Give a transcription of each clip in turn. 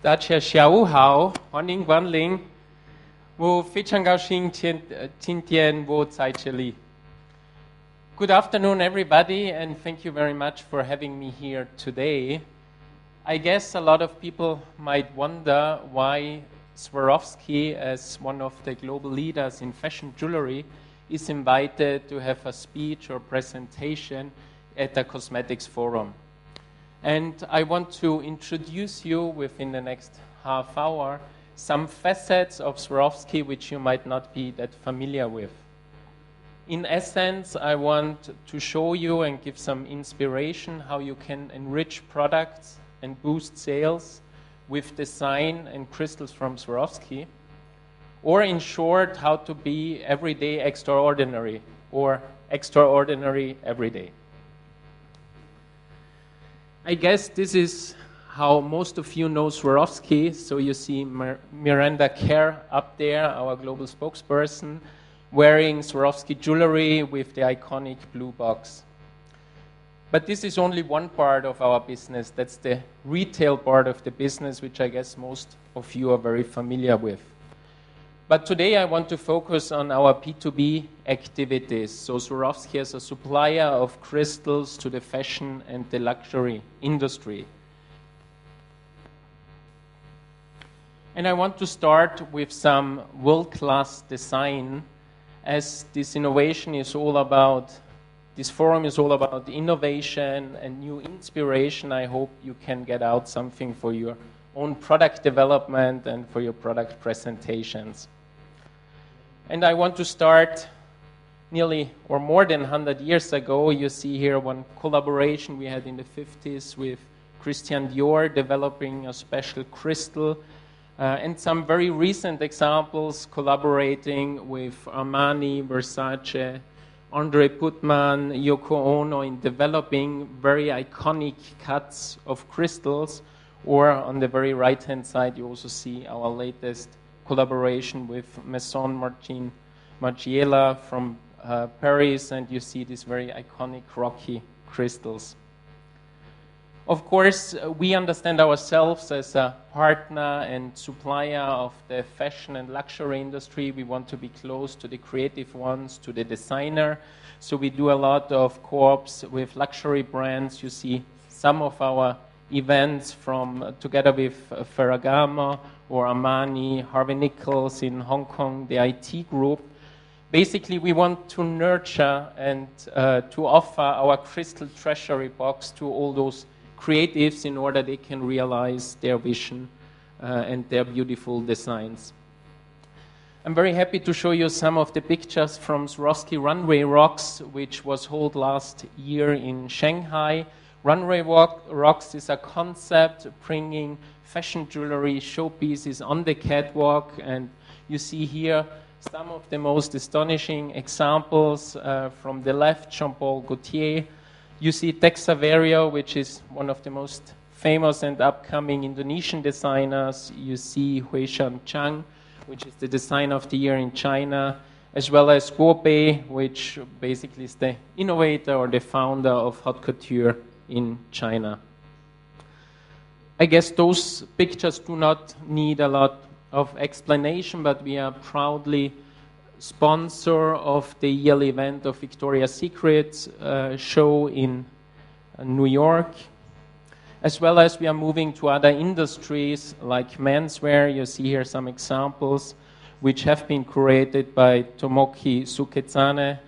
大家下午好，欢迎光临。我非常高兴今天我在这里。Good afternoon, everybody, and thank you very much for having me here today. I guess a lot of people might wonder why Swarovski, as one of the global leaders in fashion jewelry, is invited to have a speech or presentation at the Cosmetics Forum. And I want to introduce you within the next half hour some facets of Swarovski which you might not be that familiar with. In essence, I want to show you and give some inspiration how you can enrich products and boost sales with design and crystals from Swarovski, or in short, how to be everyday extraordinary or extraordinary every day. I guess this is how most of you know Swarovski. So you see Miranda Kerr up there, our global spokesperson, wearing Swarovski jewelry with the iconic blue box. But this is only one part of our business. That's the retail part of the business, which I guess most of you are very familiar with. But today I want to focus on our B2B activities. So Swarovski is a supplier of crystals to the fashion and the luxury industry. And I want to start with some world-class design, as this innovation is all about, this forum is all about innovation and new inspiration. I hope you can get out something for your own product development and for your product presentations. And I want to start nearly or more than 100 years ago. You see here one collaboration we had in the 50s with Christian Dior developing a special crystal, and some very recent examples collaborating with Armani, Versace, Andre Putman, Yoko Ono in developing very iconic cuts of crystals. Or on the very right-hand side, you also see our latest collaboration with Maison Margiela from Paris, and you see these very iconic rocky crystals. Of course, we understand ourselves as a partner and supplier of the fashion and luxury industry. We want to be close to the creative ones, to the designer. So we do a lot of co-ops with luxury brands. You see some of our events from together with Ferragamo or Armani, Harvey Nichols in Hong Kong, the IT group. Basically, we want to nurture and to offer our crystal treasury box to all those creatives in order they can realize their vision and their beautiful designs. I'm very happy to show you some of the pictures from Swarovski Runway Rocks, which was held last year in Shanghai. Runway Rocks is a concept bringing fashion jewelry showpieces on the catwalk, and you see here some of the most astonishing examples. From the left, Jean-Paul Gaultier. You see Tex Saverio, which is one of the most famous and upcoming Indonesian designers. You see Huishan Chang, which is the designer of the year in China, as well as Guo Bei, which basically is the innovator or the founder of haute couture in China. I guess those pictures do not need a lot of explanation, but we are proudly sponsor of the yearly event of Victoria's Secret show in New York, as well as we are moving to other industries like menswear. You see here some examples which have been created by Tomoki Suketsane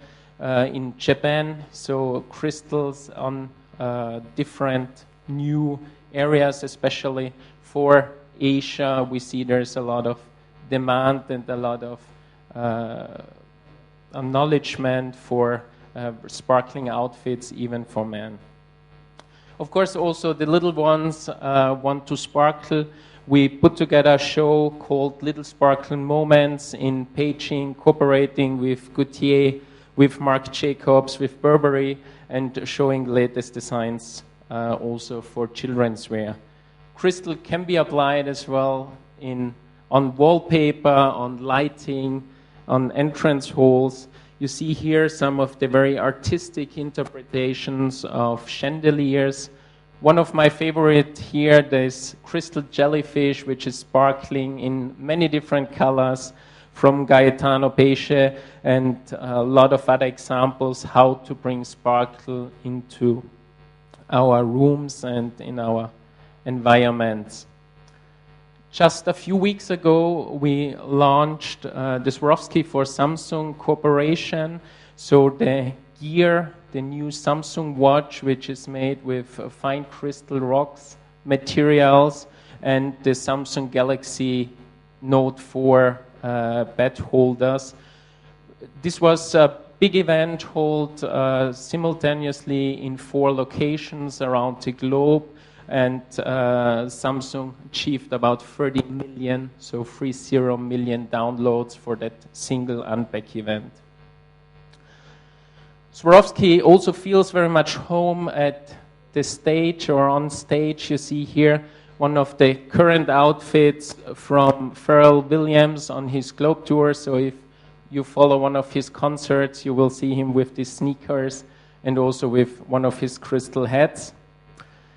in Japan, so crystals on different new areas, especially for Asia. We see there's a lot of demand and a lot of acknowledgement for sparkling outfits, even for men. Of course, also the little ones want to sparkle. We put together a show called Little Sparkling Moments in Beijing, cooperating with Gaultier, with Marc Jacobs, with Burberry, and showing the latest designs also for children's wear. Crystal can be applied as well on wallpaper, on lighting, on entrance halls. You see here some of the very artistic interpretations of chandeliers One of my favorite here, there's crystal jellyfish, which is sparkling in many different colors from Gaetano Pesce, and a lot of other examples how to bring sparkle into our rooms and in our environments. Just a few weeks ago, we launched the Swarovski for Samsung Corporation. So the gear, the new Samsung watch, which is made with fine crystal rocks materials, and the Samsung Galaxy Note 4 bed holders. This was a big event held simultaneously in 4 locations around the globe, and Samsung achieved about 30 million, so 30 million downloads for that single unpack event. Swarovski also feels very much home at the stage or on stage. You see here one of the current outfits from Pharrell Williams on his Globe Tour. So if you follow one of his concerts, you will see him with these sneakers and also with one of his crystal hats.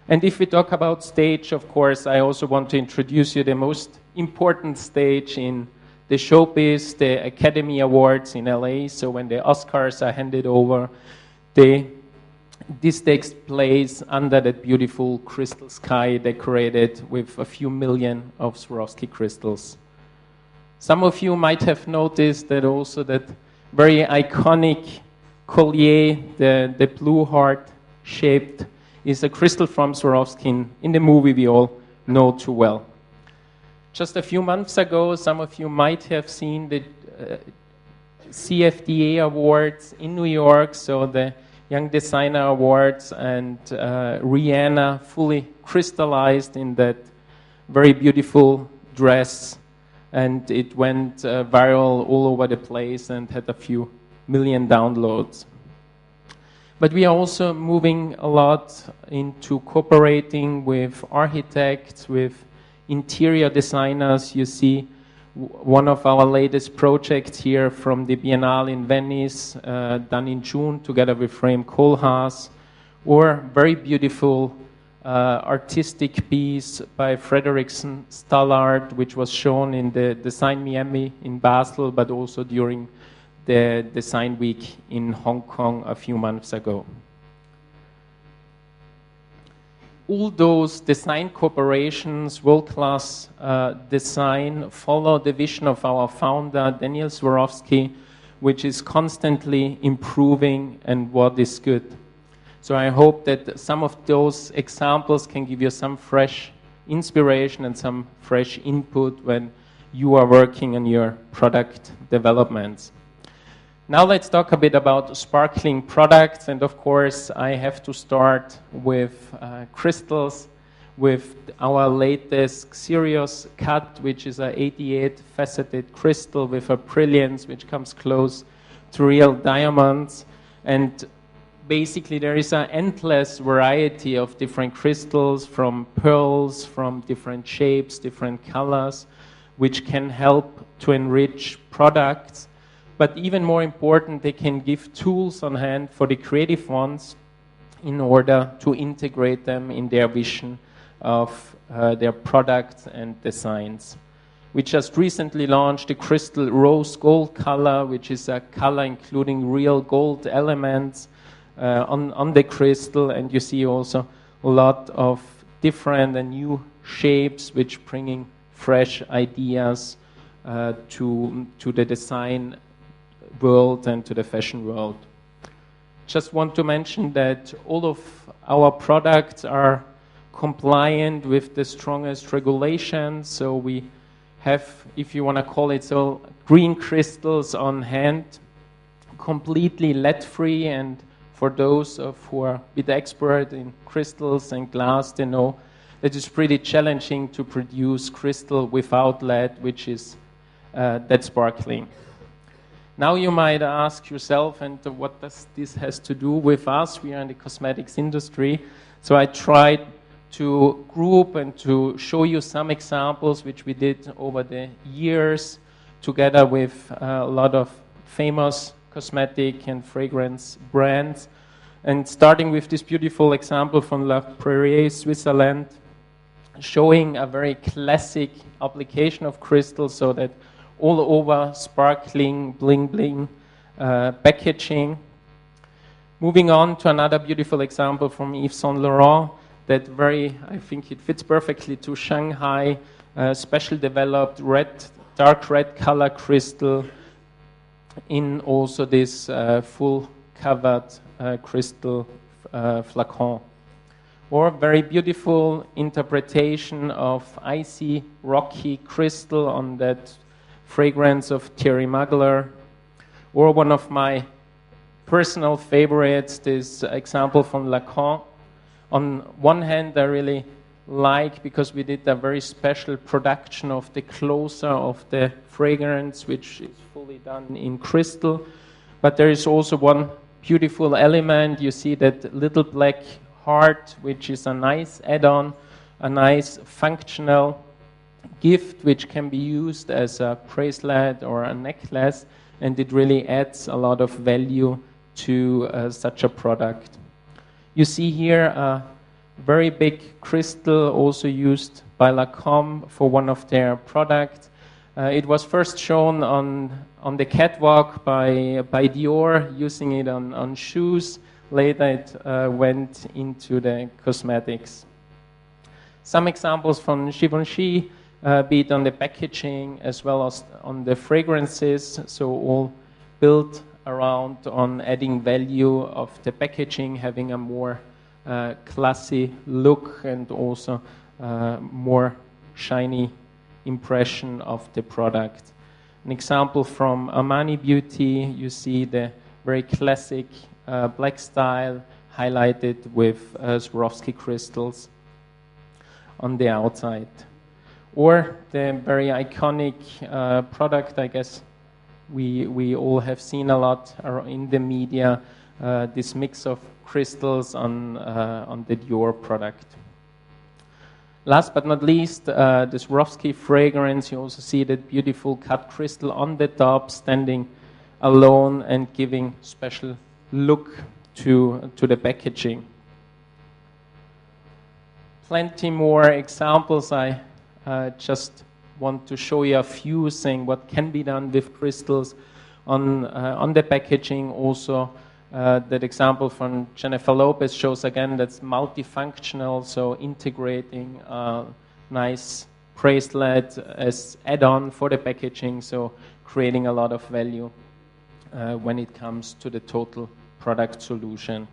And if we talk about stage, of course, I also want to introduce you the most important stage in the showbiz, the Academy Awards in LA. So when the Oscars are handed over, this takes place under that beautiful crystal sky decorated with a few million of Swarovski crystals. Some of you might have noticed that also that very iconic collier, the blue heart shaped, is a crystal from Swarovski in the movie we all know too well. Just a few months ago, some of you might have seen the CFDA Awards in New York, so the Young Designer Awards, and Rihanna fully crystallized in that very beautiful dress, and it went viral all over the place and had a few million downloads. But we are also moving a lot into cooperating with architects, with interior designers. You see one of our latest projects here from the Biennale in Venice, done in June together with Frame Kohlhaas, or very beautiful artistic piece by Frederickson Stallard, which was shown in the Design Miami in Basel, but also during the Design Week in Hong Kong a few months ago. All those design corporations, world-class design, follow the vision of our founder, Daniel Swarovski, which is constantly improving and what is good. So I hope that some of those examples can give you some fresh inspiration and some fresh input when you are working on your product developments. Now let's talk a bit about sparkling products, and of course I have to start with crystals, with our latest Sirius cut, which is an 88 faceted crystal with a brilliance which comes close to real diamonds. And basically there is an endless variety of different crystals, from pearls, from different shapes, different colors, which can help to enrich products. But even more important, they can give tools on hand for the creative ones in order to integrate them in their vision of their products and designs. We just recently launched the crystal rose gold color, which is a color including real gold elements on the crystal, and you see also a lot of different and new shapes which bringing fresh ideas to the design world and to the fashion world. Just want to mention that all of our products are compliant with the strongest regulations. So we have, if you want to call it so, green crystals on hand, completely lead-free. And for those who are a bit expert in crystals and glass, they know that it's pretty challenging to produce crystal without lead, which is that sparkling. Now you might ask yourself, and what does this has to do with us? We are in the cosmetics industry. So I tried to group and to show you some examples which we did over the years together with a lot of famous cosmetic and fragrance brands. And starting with this beautiful example from La Prairie, Switzerland, showing a very classic application of crystals, so that all over sparkling, bling packaging. Moving on to another beautiful example from Yves Saint Laurent, that I think it fits perfectly to Shanghai, special developed dark red color crystal in also this full covered crystal flacon. Or very beautiful interpretation of icy, rocky crystal on that fragrance of Thierry Mugler. Or one of my personal favorites, this example from Lacan. On one hand, I really like, because we did a very special production of the closer of the fragrance, which is fully done in crystal. But there is also one beautiful element. You see that little black heart, which is a nice add-on, a nice functional gift, which can be used as a bracelet or a necklace, and it really adds a lot of value to such a product. You see here a very big crystal also used by Lacan for one of their products. It was first shown on the catwalk by Dior, using it on shoes. Later it went into the cosmetics. Some examples from Givenchy, be it on the packaging as well as on the fragrances, so all built around on adding value of the packaging, having a more classy look and also more shiny impression of the product. An example from Armani Beauty, you see the very classic black style highlighted with Swarovski crystals on the outside. Or the very iconic product, I guess we all have seen a lot in the media, this mix of crystals on the Dior product. Last but not least, the Swarovski fragrance. You also see that beautiful cut crystal on the top, standing alone and giving special look to the packaging. Plenty more examples. I just want to show you a few, saying what can be done with crystals on the packaging. Also, that example from Jennifer Lopez shows again that's multifunctional, so integrating a nice bracelet as add-on for the packaging, so creating a lot of value when it comes to the total product solution.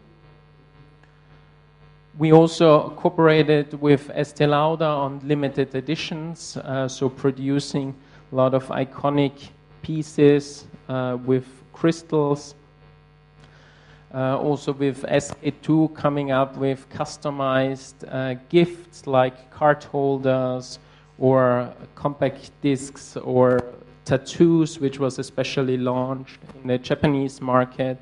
We also cooperated with Estée Lauder on limited editions, so producing a lot of iconic pieces with crystals. Also with SK2 coming up with customized gifts like card holders or compact discs or tattoos, which was especially launched in the Japanese market.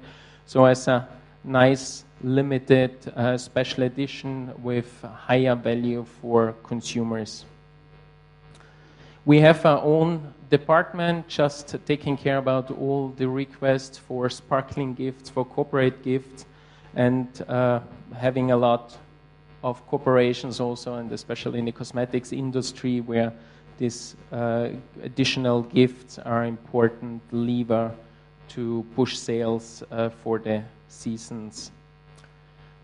So as a nice limited special edition with higher value for consumers. We have our own department just taking care about all the requests for sparkling gifts, for corporate gifts, and having a lot of corporations also, and especially in the cosmetics industry, where these additional gifts are important lever to push sales for the seasons.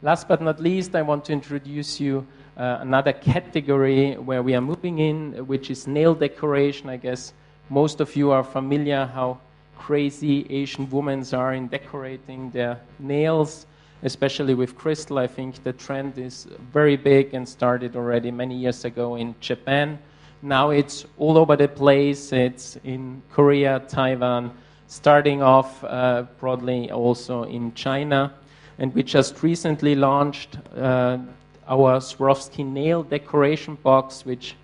Last but not least, I want to introduce you another category where we are moving in, which is nail decoration. I guess most of you are familiar how crazy Asian women are in decorating their nails, especially with crystal. I think the trend is very big and started already many years ago in Japan. Now it's all over the place. It's in Korea, Taiwan, starting off broadly also in China. And we just recently launched our Swarovski nail decoration box, which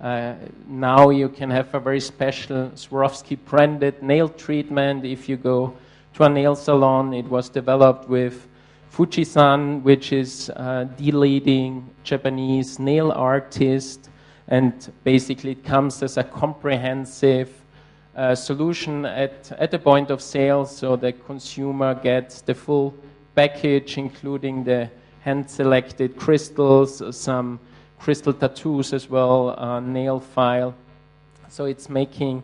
now you can have a very special Swarovski branded nail treatment. If you go to a nail salon, it was developed with Fujisan, which is the leading Japanese nail artist, and basically it comes as a comprehensive solution at the point of sale, so the consumer gets the full package, including the hand-selected crystals, some crystal tattoos as well, nail file. So it's making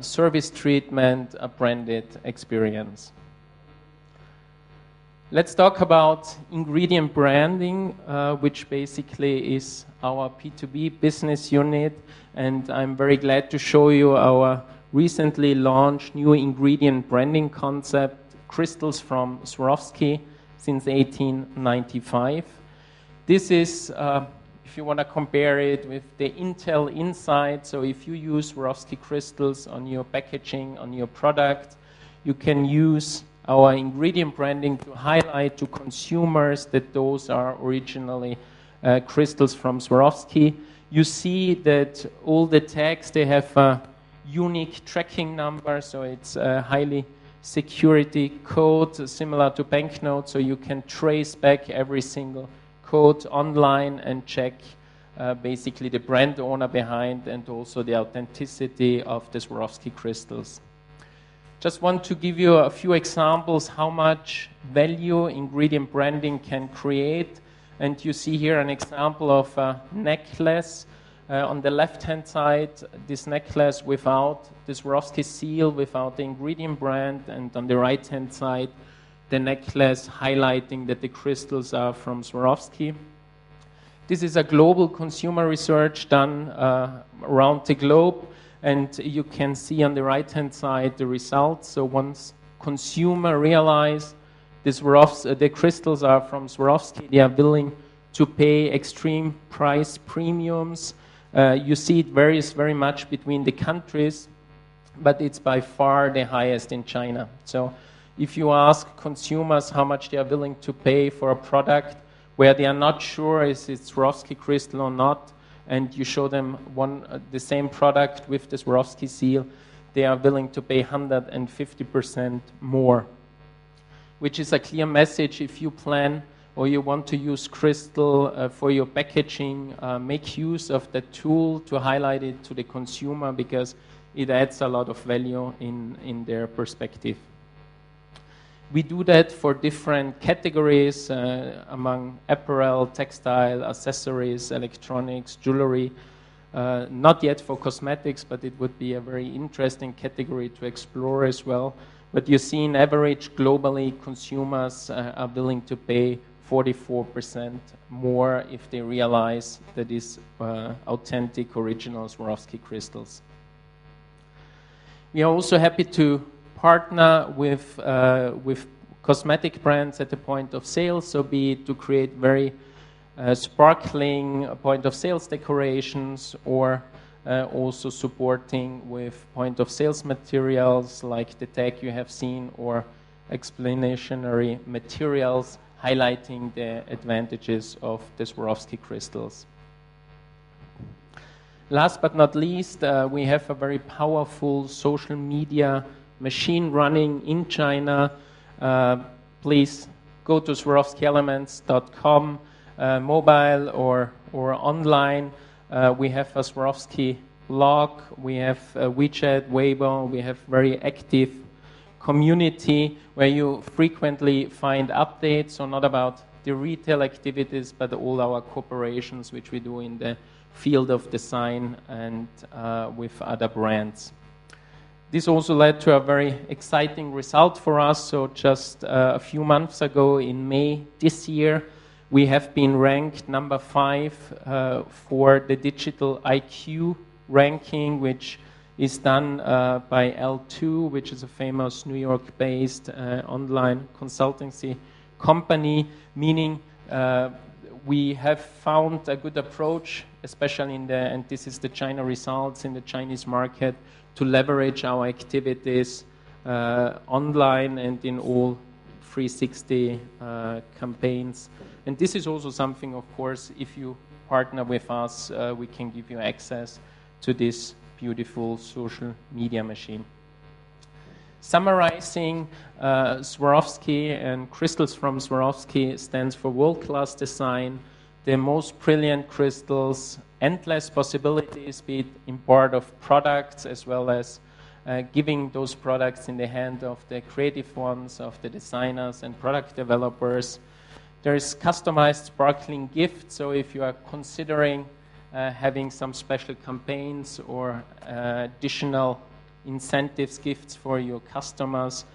service treatment a branded experience. Let's talk about ingredient branding, which basically is our P2B business unit. And I'm very glad to show you our recently launched new ingredient branding concept, Crystals from Swarovski, since 1895. This is, if you want to compare it with the Intel Inside, so if you use Swarovski crystals on your packaging, on your product, you can use our ingredient branding to highlight to consumers that those are originally crystals from Swarovski. You see that all the tags, they have a unique tracking number, so it's a highly security code similar to banknotes, so you can trace back every single code online and check basically the brand owner behind and also the authenticity of the Swarovski crystals. Just want to give you a few examples how much value ingredient branding can create. And you see here an example of a necklace. On the left-hand side, this necklace without the Swarovski seal, without the ingredient brand, and on the right-hand side, the necklace highlighting that the crystals are from Swarovski. This is a global consumer research done around the globe, and you can see on the right-hand side the results. So once consumer realize the crystals are from Swarovski, they are willing to pay extreme price premiums. You see it varies very much between the countries, but it's by far the highest in China. So if you ask consumers how much they are willing to pay for a product where they are not sure is it Swarovski crystal or not, and you show them the same product with the Swarovski seal, they are willing to pay 150% more, which is a clear message. If you plan or you want to use crystal for your packaging, make use of the tool to highlight it to the consumer because it adds a lot of value in their perspective. We do that for different categories among apparel, textile, accessories, electronics, jewelry. Not yet for cosmetics, but it would be a very interesting category to explore as well. But you see, in average, globally, consumers are willing to pay 44% more if they realize that is authentic, original Swarovski crystals. We are also happy to partner with cosmetic brands at the point of sale, so be it to create very sparkling point of sales decorations or also supporting with point of sales materials like the tag you have seen or explanatory materials highlighting the advantages of the Swarovski crystals. Last but not least, we have a very powerful social media machine running in China. Please go to SwarovskiElements.com, mobile or online. We have a Swarovski blog, we have WeChat, Weibo, we have very active community where you frequently find updates, so not about the retail activities, but all our cooperations which we do in the field of design and with other brands. This also led to a very exciting result for us. So just a few months ago in May this year, we have been ranked number 5 for the Digital IQ ranking, which is done by L2, which is a famous New York-based online consultancy company, meaning we have found a good approach, especially and this is the China results in the Chinese market, to leverage our activities online and in all 360 campaigns. And this is also something, of course, if you partner with us, we can give you access to this beautiful social media machine. Summarizing, Swarovski and Crystals from Swarovski stands for world-class design, the most brilliant crystals, endless possibilities, be it in part of products as well as giving those products in the hand of the creative ones, of the designers and product developers. There is customized sparkling gifts, so if you are considering having some special campaigns or additional incentives, gifts for your customers.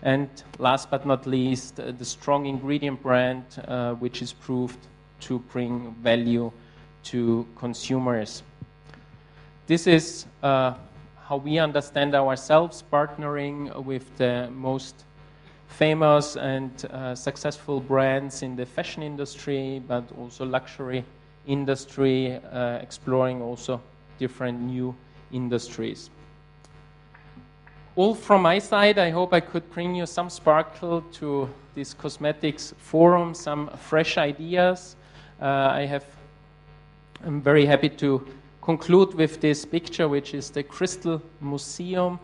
And last but not least, the strong ingredient brand, which is proved to bring value to consumers. This is how we understand ourselves, partnering with the most famous and successful brands in the fashion industry, but also luxury industry, exploring also different new industries. All from my side. I hope I could bring you some sparkle to this cosmetics forum, some fresh ideas. I'm very happy to conclude with this picture, which is the Crystal Museum,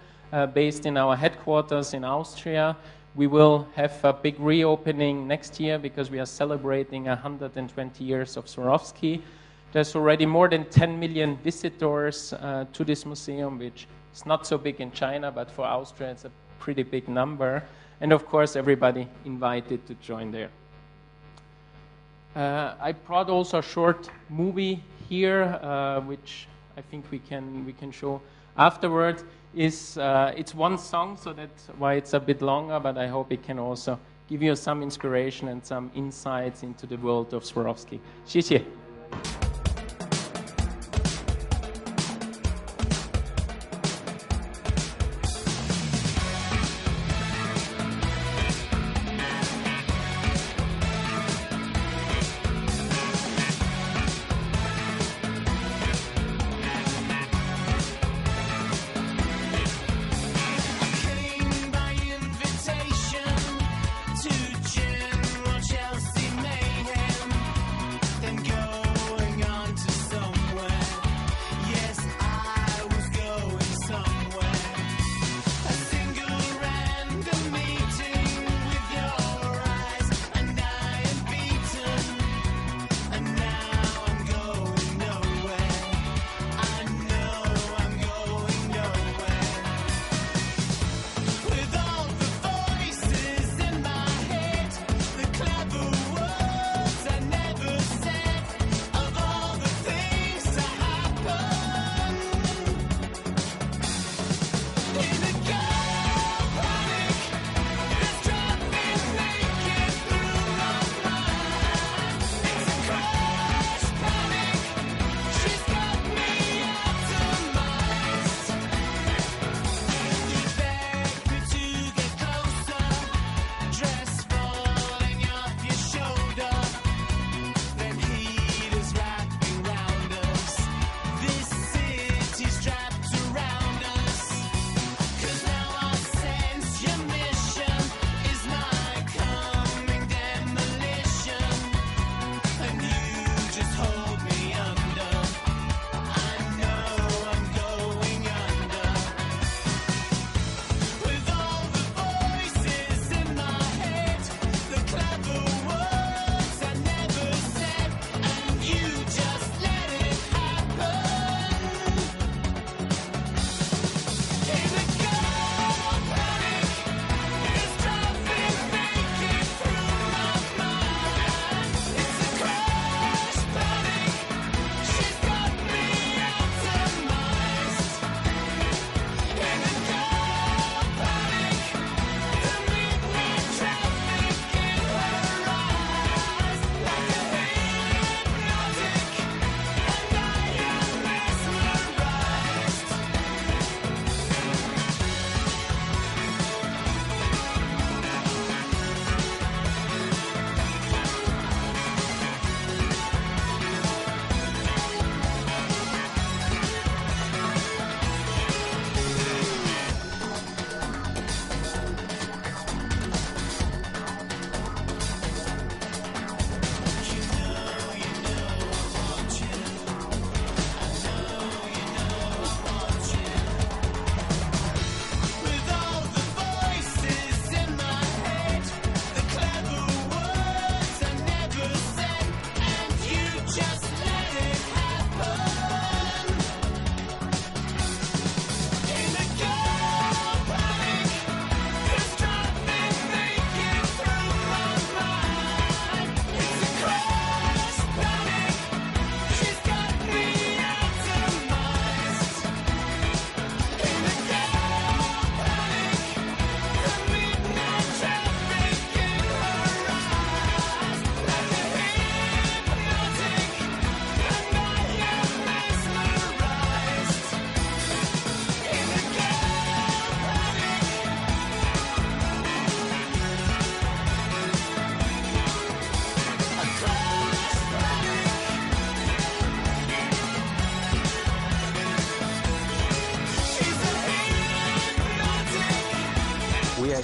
based in our headquarters in Austria. We will have a big reopening next year because we are celebrating 120 years of Swarovski. There's already more than 10 million visitors to this museum, which is not so big in China, but for Austria it's a pretty big number. And of course, everybody invited to join there. I brought also a short movie here, which I think we can show afterward. It's one song, so that's why it's a bit longer, but I hope it can also give you some inspiration and some insights into the world of Swarovski. 谢谢。Go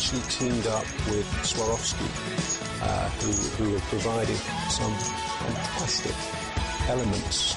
actually teamed up with Swarovski, who have provided some fantastic elements